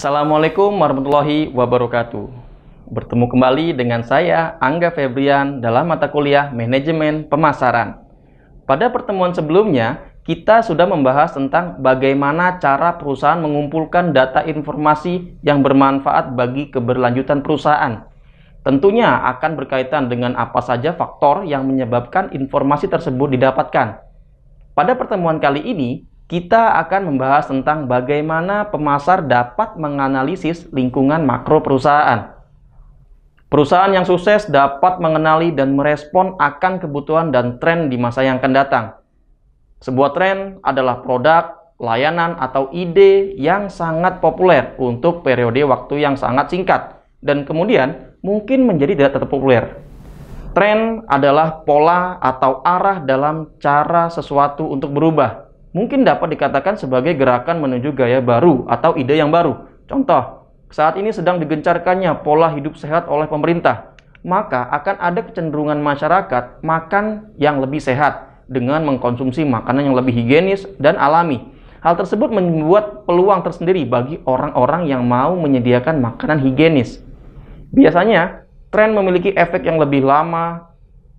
Assalamualaikum warahmatullahi wabarakatuh. Bertemu kembali dengan saya, Angga Febrian, dalam mata kuliah Manajemen Pemasaran. Pada pertemuan sebelumnya, kita sudah membahas tentang bagaimana cara perusahaan mengumpulkan data informasi yang bermanfaat bagi keberlanjutan perusahaan. Tentunya akan berkaitan dengan apa saja faktor yang menyebabkan informasi tersebut didapatkan. Pada pertemuan kali ini, kita akan membahas tentang bagaimana pemasar dapat menganalisis lingkungan makro perusahaan. Perusahaan yang sukses dapat mengenali dan merespon akan kebutuhan dan tren di masa yang akan datang. Sebuah tren adalah produk, layanan, atau ide yang sangat populer untuk periode waktu yang sangat singkat dan kemudian mungkin menjadi tidak tetap populer. Tren adalah pola atau arah dalam cara sesuatu untuk berubah. Mungkin dapat dikatakan sebagai gerakan menuju gaya baru atau ide yang baru. Contoh, saat ini sedang digencarkannya pola hidup sehat oleh pemerintah. Maka akan ada kecenderungan masyarakat makan yang lebih sehat dengan mengkonsumsi makanan yang lebih higienis dan alami. Hal tersebut membuat peluang tersendiri bagi orang-orang yang mau menyediakan makanan higienis. Biasanya, tren memiliki efek yang lebih lama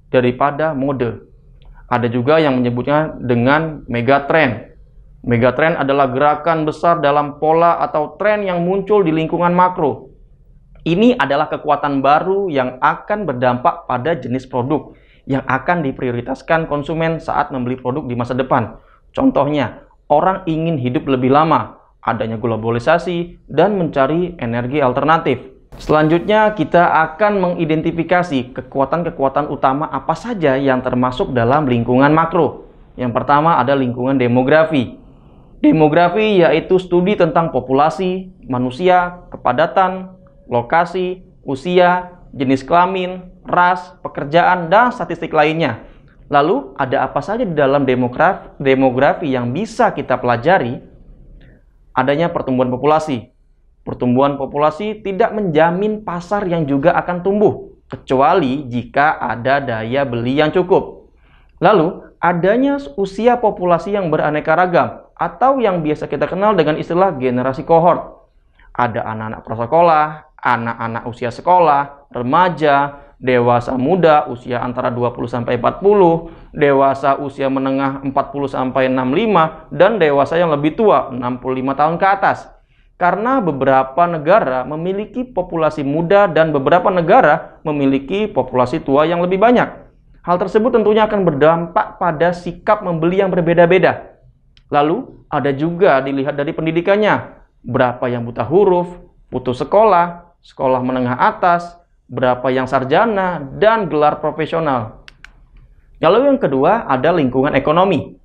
daripada mode. Ada juga yang menyebutnya dengan megatrend. Megatrend adalah gerakan besar dalam pola atau tren yang muncul di lingkungan makro. Ini adalah kekuatan baru yang akan berdampak pada jenis produk yang akan diprioritaskan konsumen saat membeli produk di masa depan. Contohnya, orang ingin hidup lebih lama, adanya globalisasi, dan mencari energi alternatif. Selanjutnya, kita akan mengidentifikasi kekuatan-kekuatan utama apa saja yang termasuk dalam lingkungan makro. Yang pertama ada lingkungan demografi. Demografi yaitu studi tentang populasi, manusia, kepadatan, lokasi, usia, jenis kelamin, ras, pekerjaan, dan statistik lainnya. Lalu, ada apa saja di dalam demografi yang bisa kita pelajari? Adanya pertumbuhan populasi. Pertumbuhan populasi tidak menjamin pasar yang juga akan tumbuh, kecuali jika ada daya beli yang cukup. Lalu, adanya usia populasi yang beraneka ragam, atau yang biasa kita kenal dengan istilah generasi kohort. Ada anak-anak prasekolah, anak-anak usia sekolah, remaja, dewasa muda usia antara 20-40, dewasa usia menengah 40-65, dan dewasa yang lebih tua 65 tahun ke atas. Karena beberapa negara memiliki populasi muda dan beberapa negara memiliki populasi tua yang lebih banyak. Hal tersebut tentunya akan berdampak pada sikap membeli yang berbeda-beda. Lalu, ada juga dilihat dari pendidikannya. Berapa yang buta huruf, putus sekolah, sekolah menengah atas, berapa yang sarjana, dan gelar profesional. Lalu yang kedua ada lingkungan ekonomi.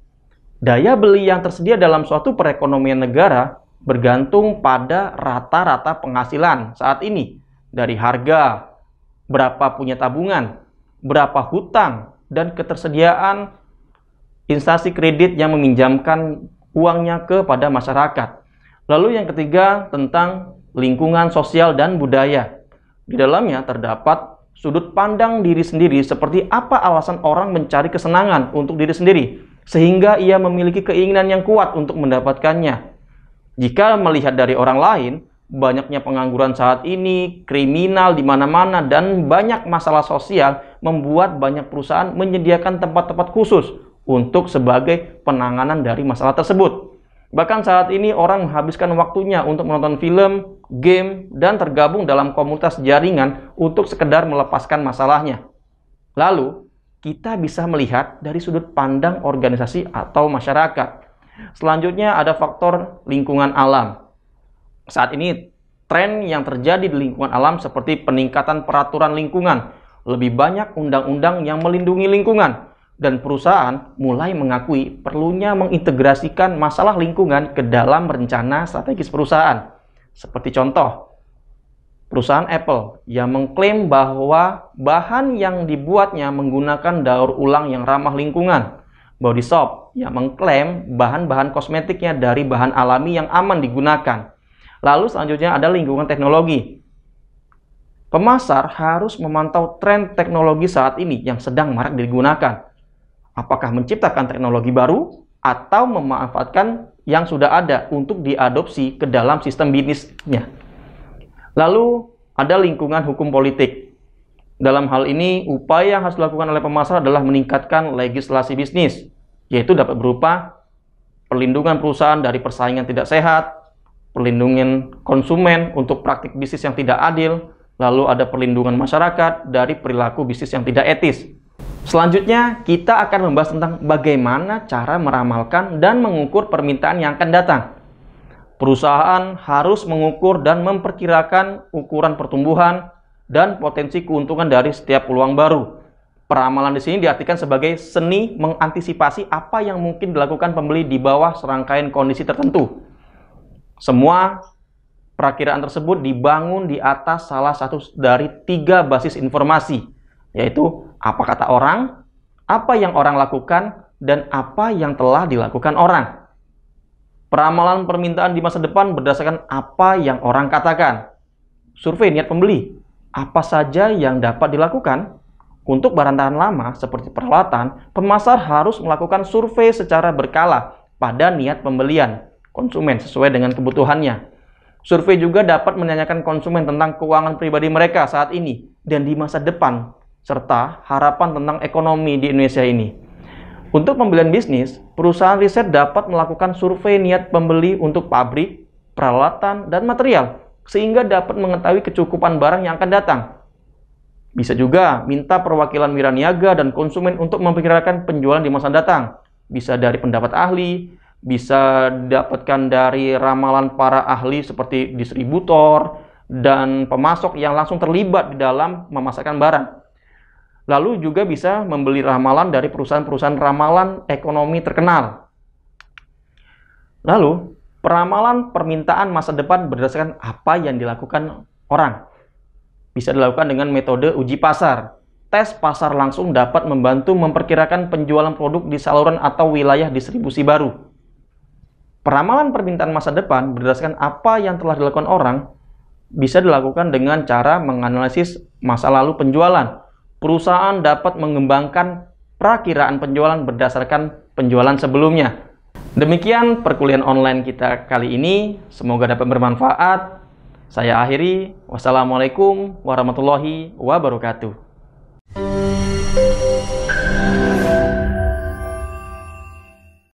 Daya beli yang tersedia dalam suatu perekonomian negara bergantung pada rata-rata penghasilan saat ini. Dari harga, berapa punya tabungan, berapa hutang, dan ketersediaan instansi kredit yang meminjamkan uangnya kepada masyarakat. Lalu yang ketiga tentang lingkungan sosial dan budaya. Di dalamnya terdapat sudut pandang diri sendiri seperti apa alasan orang mencari kesenangan untuk diri sendiri, sehingga ia memiliki keinginan yang kuat untuk mendapatkannya. Jika melihat dari orang lain, banyaknya pengangguran saat ini, kriminal di mana-mana, dan banyak masalah sosial membuat banyak perusahaan menyediakan tempat-tempat khusus untuk sebagai penanganan dari masalah tersebut. Bahkan saat ini orang menghabiskan waktunya untuk menonton film, game, dan tergabung dalam komunitas jaringan untuk sekedar melepaskan masalahnya. Lalu, kita bisa melihat dari sudut pandang organisasi atau masyarakat. Selanjutnya ada faktor lingkungan alam. Saat ini tren yang terjadi di lingkungan alam seperti peningkatan peraturan lingkungan, lebih banyak undang-undang yang melindungi lingkungan, dan perusahaan mulai mengakui perlunya mengintegrasikan masalah lingkungan ke dalam rencana strategis perusahaan. Seperti contoh, perusahaan Apple yang mengklaim bahwa bahan yang dibuatnya menggunakan daur ulang yang ramah lingkungan. Body Shop yang mengklaim bahan-bahan kosmetiknya dari bahan alami yang aman digunakan. Lalu selanjutnya ada lingkungan teknologi. Pemasar harus memantau tren teknologi saat ini yang sedang marak digunakan. Apakah menciptakan teknologi baru atau memanfaatkan yang sudah ada untuk diadopsi ke dalam sistem bisnisnya. Lalu ada lingkungan hukum politik. Dalam hal ini, upaya yang harus dilakukan oleh pemasar adalah meningkatkan legislasi bisnis, yaitu dapat berupa perlindungan perusahaan dari persaingan tidak sehat, perlindungan konsumen untuk praktik bisnis yang tidak adil, lalu ada perlindungan masyarakat dari perilaku bisnis yang tidak etis. Selanjutnya, kita akan membahas tentang bagaimana cara meramalkan dan mengukur permintaan yang akan datang. Perusahaan harus mengukur dan memperkirakan ukuran pertumbuhan dan potensi keuntungan dari setiap peluang baru. Peramalan di sini diartikan sebagai seni mengantisipasi apa yang mungkin dilakukan pembeli di bawah serangkaian kondisi tertentu. Semua perakiraan tersebut dibangun di atas salah satu dari 3 basis informasi, yaitu apa kata orang, apa yang orang lakukan, dan apa yang telah dilakukan orang. Peramalan permintaan di masa depan berdasarkan apa yang orang katakan. Survei niat pembeli, apa saja yang dapat dilakukan? Untuk barang tahan lama seperti peralatan, pemasar harus melakukan survei secara berkala pada niat pembelian konsumen sesuai dengan kebutuhannya. Survei juga dapat menanyakan konsumen tentang keuangan pribadi mereka saat ini dan di masa depan, serta harapan tentang ekonomi di Indonesia ini. Untuk pembelian bisnis, perusahaan riset dapat melakukan survei niat pembeli untuk pabrik, peralatan, dan material, sehingga dapat mengetahui kecukupan barang yang akan datang. Bisa juga minta perwakilan mitra niaga dan konsumen untuk memperkirakan penjualan di masa datang. Bisa dari pendapat ahli, bisa didapatkan dari ramalan para ahli seperti distributor dan pemasok yang langsung terlibat di dalam memasarkan barang. Lalu juga bisa membeli ramalan dari perusahaan-perusahaan ramalan ekonomi terkenal. Lalu, peramalan permintaan masa depan berdasarkan apa yang dilakukan orang. Bisa dilakukan dengan metode uji pasar. Tes pasar langsung dapat membantu memperkirakan penjualan produk di saluran atau wilayah distribusi baru. Peramalan permintaan masa depan berdasarkan apa yang telah dilakukan orang bisa dilakukan dengan cara menganalisis masa lalu penjualan. Perusahaan dapat mengembangkan perakiraan penjualan berdasarkan penjualan sebelumnya. Demikian perkuliahan online kita kali ini. Semoga dapat bermanfaat. Saya akhiri. Wassalamualaikum warahmatullahi wabarakatuh.